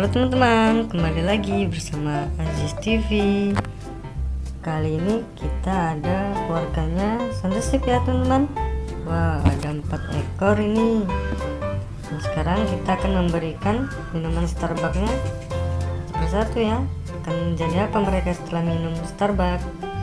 Halo teman-teman, kembali lagi bersama Aziz TV. Kali ini kita ada keluarganya Thundersip ya teman-teman. Wah, ada 4 ekor ini. Nah, sekarang kita akan memberikan minuman Starbucksnya satu persatu ya. Akan menjadi apa mereka setelah minum Starbucks?